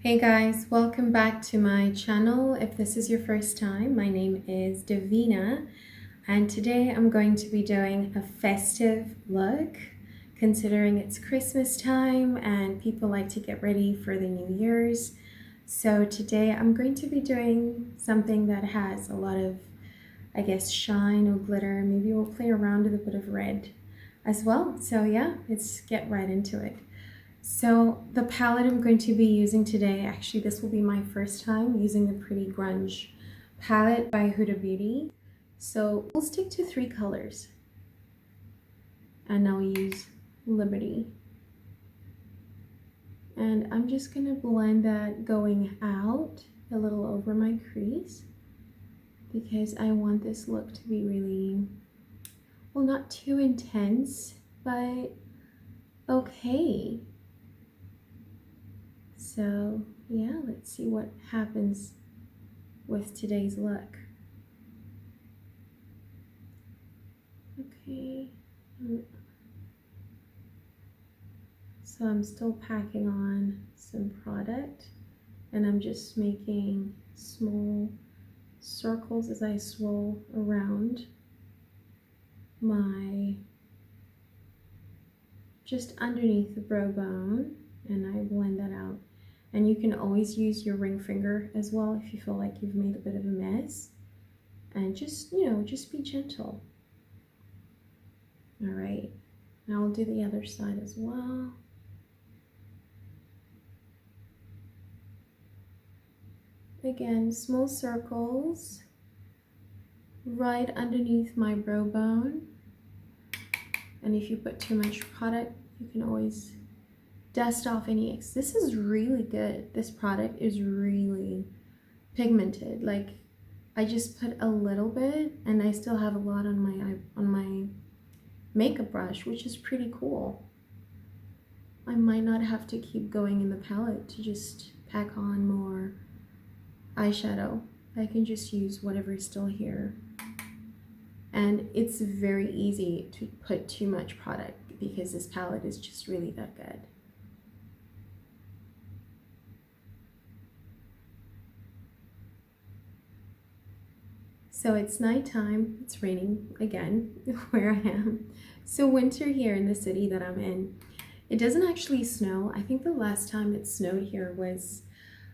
Hey guys, welcome back to my channel. If this is your first time, my name is Davina, and today I'm going to be doing a festive look considering it's Christmas time and people like to get ready for the New Year's. So today I'm going to be doing something that has a lot of, I guess, shine or glitter. Maybe we'll play around with a bit of red as well. So yeah, let's get right into it. So the palette I'm going to be using today, actually this will be my first time using the Pretty Grunge palette by Huda Beauty. So we'll stick to 3 colors and I'll use Liberty. And I'm just going to blend that going out a little over my crease because I want this look to be really, well, not too intense, but okay. So yeah, let's see what happens with today's look. Okay, so I'm still packing on some product and I'm just making small circles as I swirl around my, just underneath the brow bone, and I blend that out. And you can always use your ring finger as well if you feel like you've made a bit of a mess, and just, just be gentle. All right, now I'll do the other side as well. Again, small circles right underneath my brow bone. And if you put too much product, you can always dust off any excess. This is really good. This product is really pigmented. Like, I just put a little bit and I still have a lot on my makeup brush, which is pretty cool. I might not have to keep going in the palette to just pack on more eyeshadow. I can just use whatever is still here. And it's very easy to put too much product because this palette is just really that good. So it's nighttime, it's raining again where I am. So winter here in the city that I'm in. It doesn't actually snow. I think the last time it snowed here was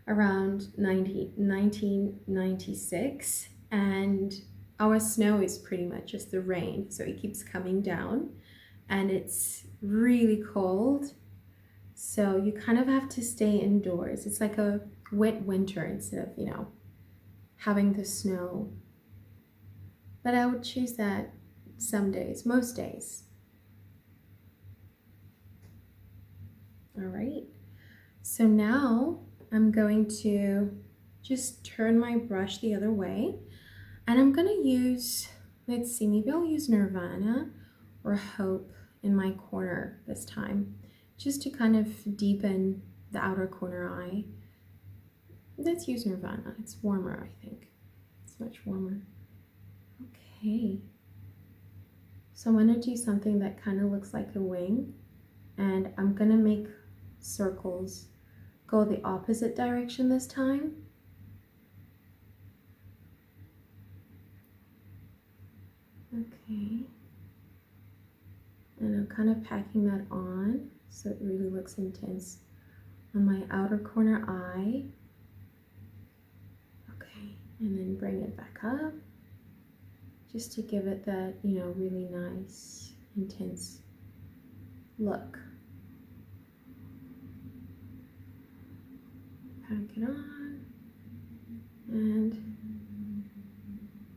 around 1996, and our snow is pretty much just the rain, so it keeps coming down and it's really cold, so you kind of have to stay indoors. It's like a wet winter instead of, having the snow. But I would choose that some days, most days. All right, so now I'm going to just turn my brush the other way, and I'm gonna use, let's see, maybe I'll use Nirvana or Hope in my corner this time, just to kind of deepen the outer corner eye. Let's use Nirvana. It's warmer, I think. It's much warmer. Okay. So I'm gonna do something that kind of looks like a wing, and I'm gonna make circles go the opposite direction this time. Okay. And I'm kind of packing that on so it really looks intense on my outer corner eye. Okay, and then bring it back up just to give it that, really nice, intense look. Pack it on and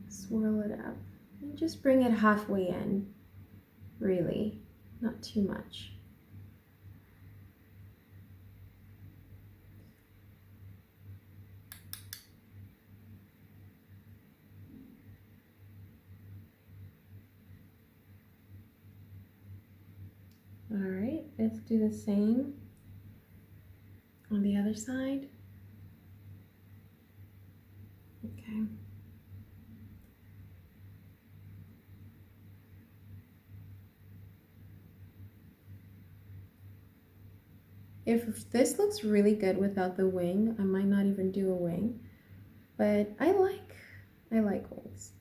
swirl it up and just bring it halfway in, really, not too much. All right, let's do the same on the other side. Okay. If this looks really good without the wing, I might not even do a wing. But I like wings.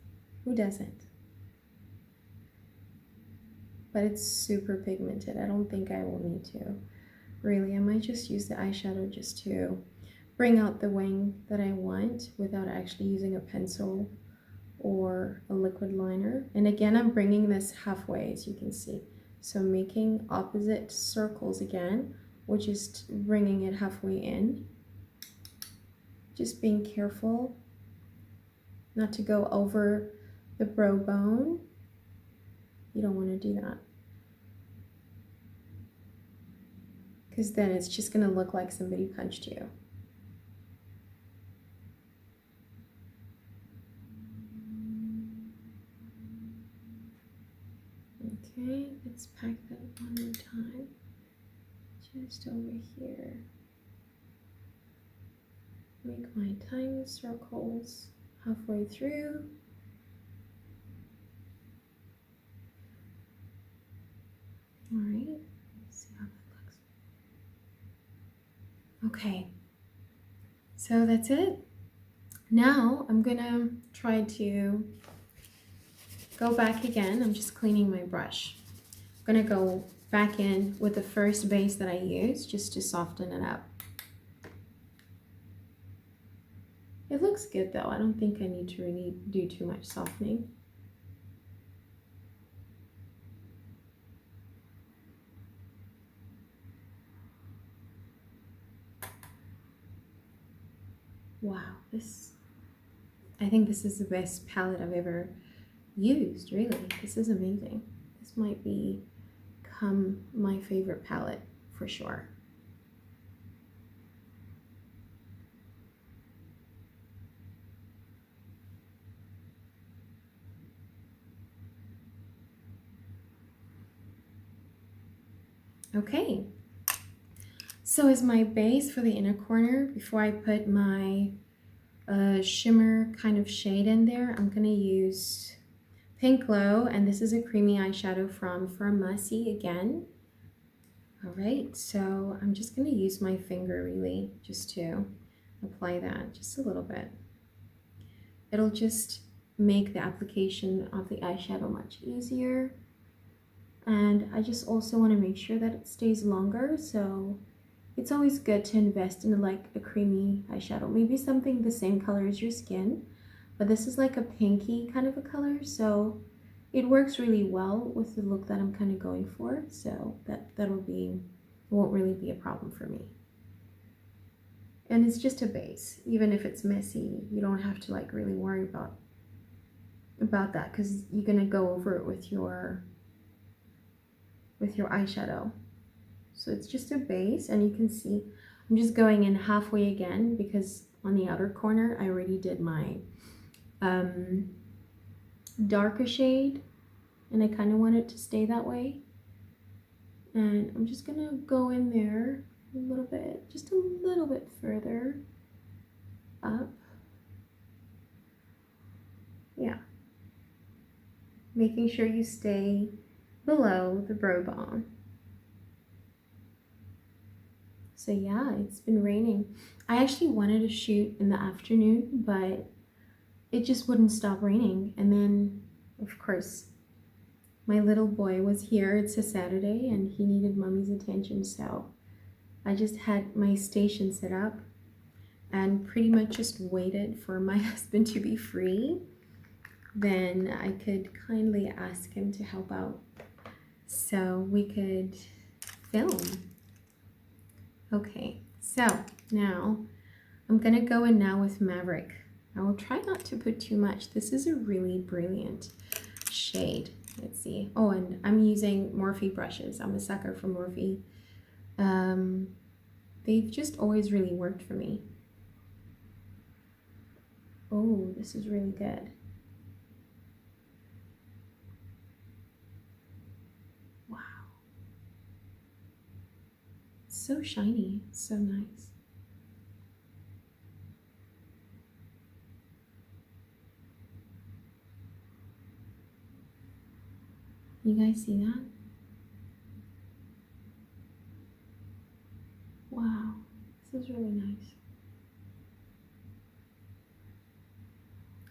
Who doesn't? But it's super pigmented. I don't think I will need to. Really, I might just use the eyeshadow just to bring out the wing that I want without actually using a pencil or a liquid liner. And again, I'm bringing this halfway, as you can see. So making opposite circles again, which is bringing it halfway in. Just being careful not to go over the brow bone. You don't want to do that, because then it's just going to look like somebody punched you. Okay, let's pack that one more time. Just over here. Make my tiny circles halfway through. All right, let's see how that looks. Okay, so that's it. Now I'm gonna try to go back again. I'm just cleaning my brush. I'm gonna go back in with the first base that I used just to soften it up. It looks good though. I don't think I need to really do too much softening. Wow, I think this is the best palette I've ever used, really. This is amazing. This might become my favorite palette for sure. Okay, so as my base for the inner corner, before I put my shimmer kind of shade in there, I'm gonna use Pink Glow, and this is a creamy eyeshadow from Pharmacy again. All right, so I'm just gonna use my finger really just to apply that just a little bit. It'll just make the application of the eyeshadow much easier. And I just also want to make sure that it stays longer, so it's always good to invest in like a creamy eyeshadow, maybe something the same color as your skin, but this is like a pinky kind of a color, so it works really well with the look that I'm kind of going for, so won't really be a problem for me. And it's just a base. Even if it's messy, you don't have to like really worry about that, because you're gonna go over it with your eyeshadow. So it's just a base, and you can see I'm just going in halfway again, because on the outer corner I already did my darker shade, and I kind of want it to stay that way. And I'm just gonna go in there a little bit, just a little bit further up. Yeah, making sure you stay below the brow bone. So yeah, it's been raining. I actually wanted to shoot in the afternoon, but it just wouldn't stop raining. And then, of course, my little boy was here. It's a Saturday, and he needed mommy's attention, so I just had my station set up and pretty much just waited for my husband to be free. Then I could kindly ask him to help out so we could film. Okay, so now I'm gonna go in now with Maverick. I will try not to put too much. This is a really brilliant shade. Let's see. Oh, and I'm using Morphe brushes. I'm a sucker for Morphe. They've just always really worked for me. Oh, this is really good. Wow. It's so shiny. It's so nice. You guys see that?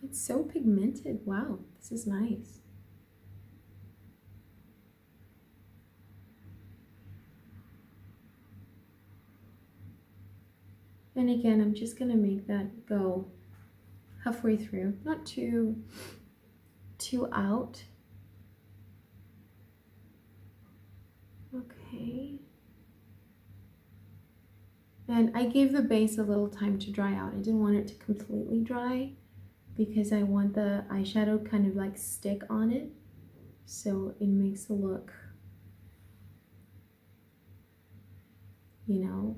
It's so pigmented. Wow, this is nice. And again, I'm just gonna make that go halfway through, not too out. Okay. And I gave the base a little time to dry out. I didn't want it to completely dry because I want the eyeshadow kind of like stick on it. So it makes the look, you know,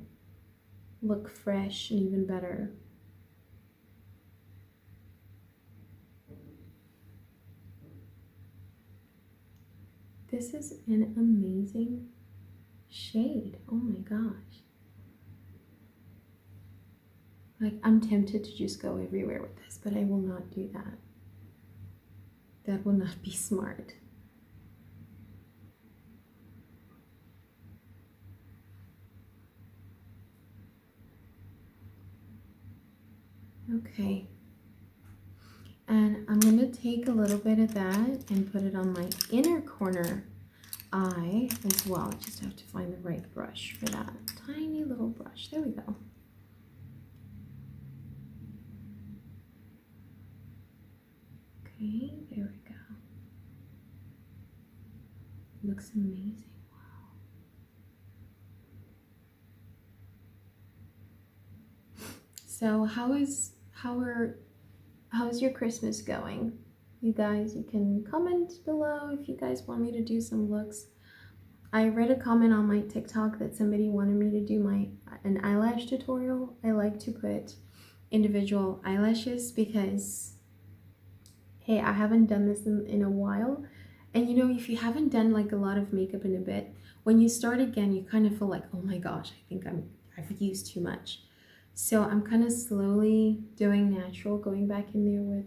look fresh and even better. This is an amazing shade. Oh my gosh. Like, I'm tempted to just go everywhere with this, but I will not do that. That will not be smart. Okay. And I'm going to take a little bit of that and put it on my inner corner eye as well. I just have to find the right brush for that. Tiny little brush. There we go. Okay, there we go. Looks amazing. Wow. So how's your Christmas going? You guys, you can comment below if you guys want me to do some looks. I read a comment on my TikTok that somebody wanted me to do an eyelash tutorial. I like to put individual eyelashes because, hey, I haven't done this in a while. And you know, if you haven't done like a lot of makeup in a bit, when you start again, you kind of feel like, oh my gosh, I think I've used too much. So I'm kind of slowly doing natural, going back in there with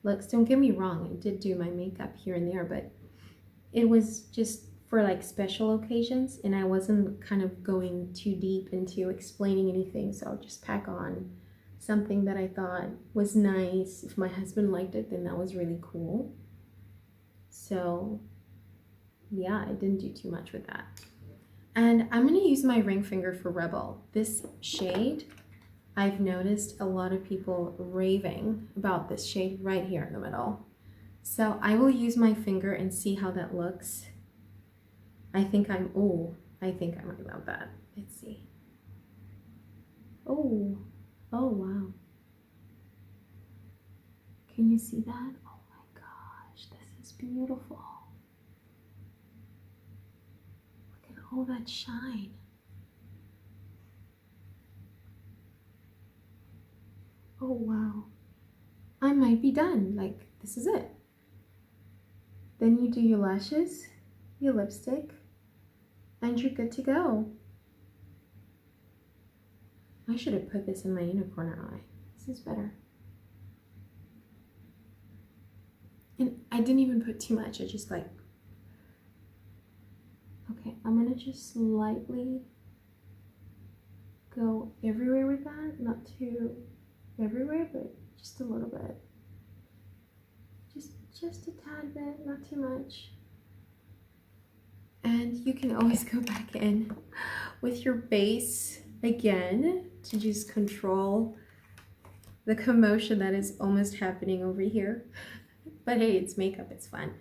looks. Don't get me wrong, I did do my makeup here and there, but it was just for like special occasions, and I wasn't kind of going too deep into explaining anything, so I'll just pack on something that I thought was nice. If my husband liked it, then that was really cool. So yeah, I didn't do too much with that. And I'm going to use my ring finger for Rebel. This shade, I've noticed a lot of people raving about this shade right here in the middle. So I will use my finger and see how that looks. I think I might love that. Let's see. Oh wow. Can you see that? Oh my gosh, this is beautiful. Look at all that shine. Oh wow. I might be done. Like, this is it. Then you do your lashes, your lipstick, and you're good to go. I should have put this in my inner corner eye. This is better. And I didn't even put too much. I just like, okay, I'm gonna just slightly go everywhere with that. Not too everywhere, but just a little bit. Just a tad bit, not too much. And you can always go back in with your base again to just control the commotion that is almost happening over here. But hey, it's makeup, it's fun.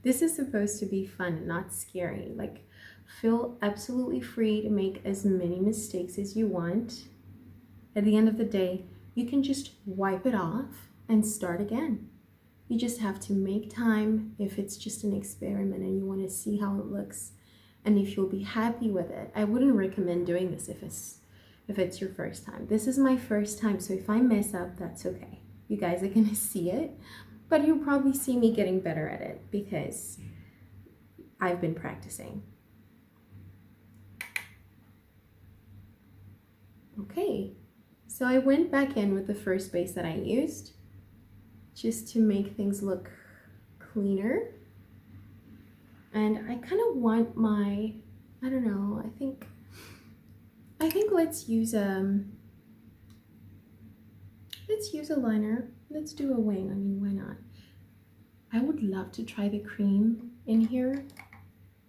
This is supposed to be fun, not scary. Like, feel absolutely free to make as many mistakes as you want. At the end of the day, you can just wipe it off and start again. You just have to make time if it's just an experiment and you want to see how it looks and if you'll be happy with it. I wouldn't recommend doing this if it's your first time. This is my first time, so if I mess up, that's okay. You guys are gonna see it, but you'll probably see me getting better at it because I've been practicing. Okay, so I went back in with the first base that I used just to make things look cleaner. And I kind of want my, I don't know, I think let's let's use a liner. Let's do a wing. I mean, why not? I would love to try the cream in here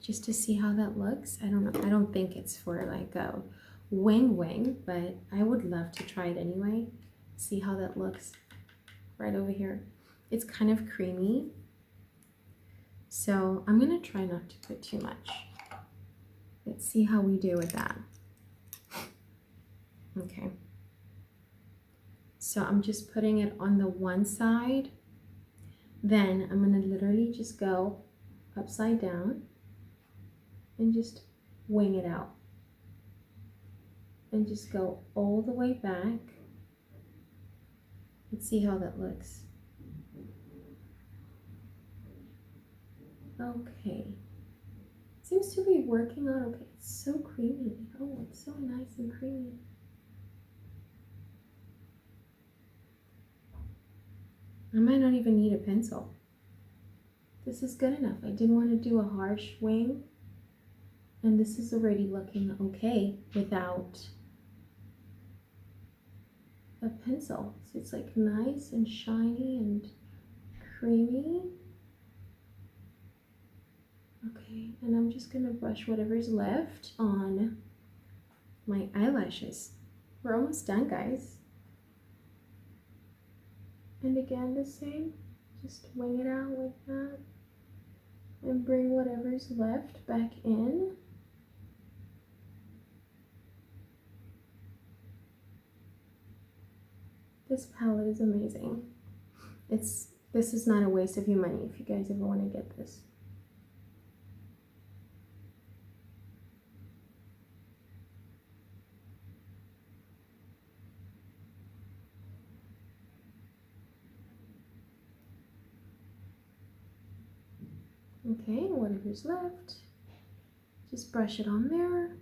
just to see how that looks. I don't know. I don't think it's for like a wing, but I would love to try it anyway. See how that looks right over here. It's kind of creamy. So I'm gonna try not to put too much. Let's see how we do with that. Okay. So I'm just putting it on the one side. Then I'm gonna literally just go upside down and just wing it out. And just go all the way back. Let's see how that looks. Okay. Seems to be working out okay. It's so creamy. Oh, it's so nice and creamy. I might not even need a pencil. This is good enough. I didn't want to do a harsh wing. And this is already looking okay without a pencil. So it's like nice and shiny and creamy. Okay, and I'm just gonna brush whatever's left on my eyelashes. We're almost done, guys. And again, the same. Just wing it out like that. And bring whatever's left back in. This palette is amazing. This is not a waste of your money if you guys ever want to get this. Okay, whatever's left, just brush it on there.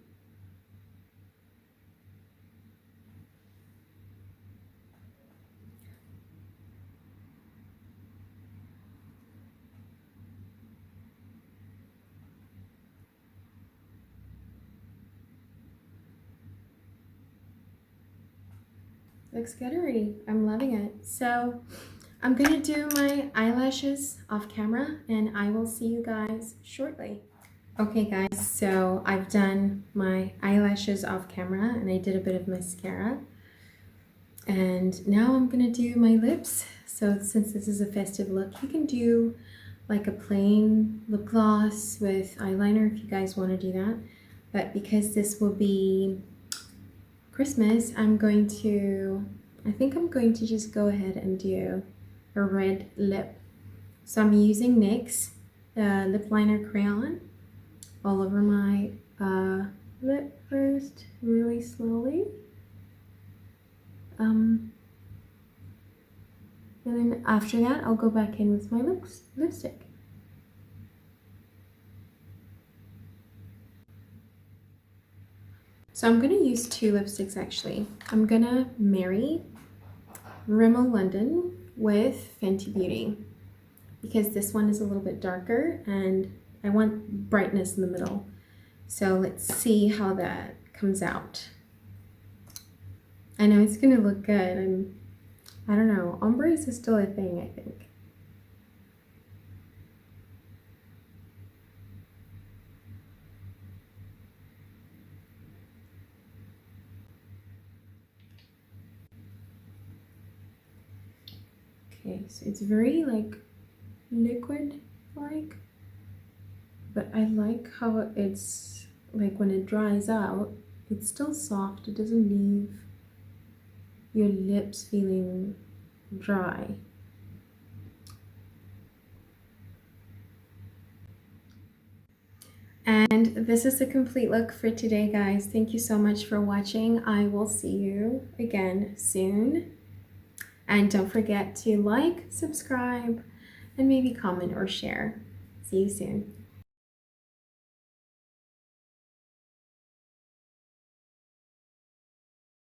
Looks good already. I'm loving it. So I'm gonna do my eyelashes off camera and I will see you guys shortly. Okay guys, so I've done my eyelashes off camera and I did a bit of mascara. And now I'm gonna do my lips. So since this is a festive look, you can do like a plain lip gloss with eyeliner if you guys wanna do that. But because this will be Christmas, I think I'm going to just go ahead and do a red lip. So I'm using NYX lip liner crayon all over my lip first, really slowly. And then after that, I'll go back in with my lipstick. So I'm gonna use two lipsticks actually. I'm gonna marry Rimmel London with Fenty Beauty because this one is a little bit darker and I want brightness in the middle. So let's see how that comes out. I know it's gonna look good. I don't know, ombres is still a thing, I think. Okay, so it's very like liquid-like, but I like how it's like when it dries out, it's still soft. It doesn't leave your lips feeling dry. And this is the complete look for today, guys. Thank you so much for watching. I will see you again soon. And don't forget to like, subscribe, and maybe comment or share. See you soon.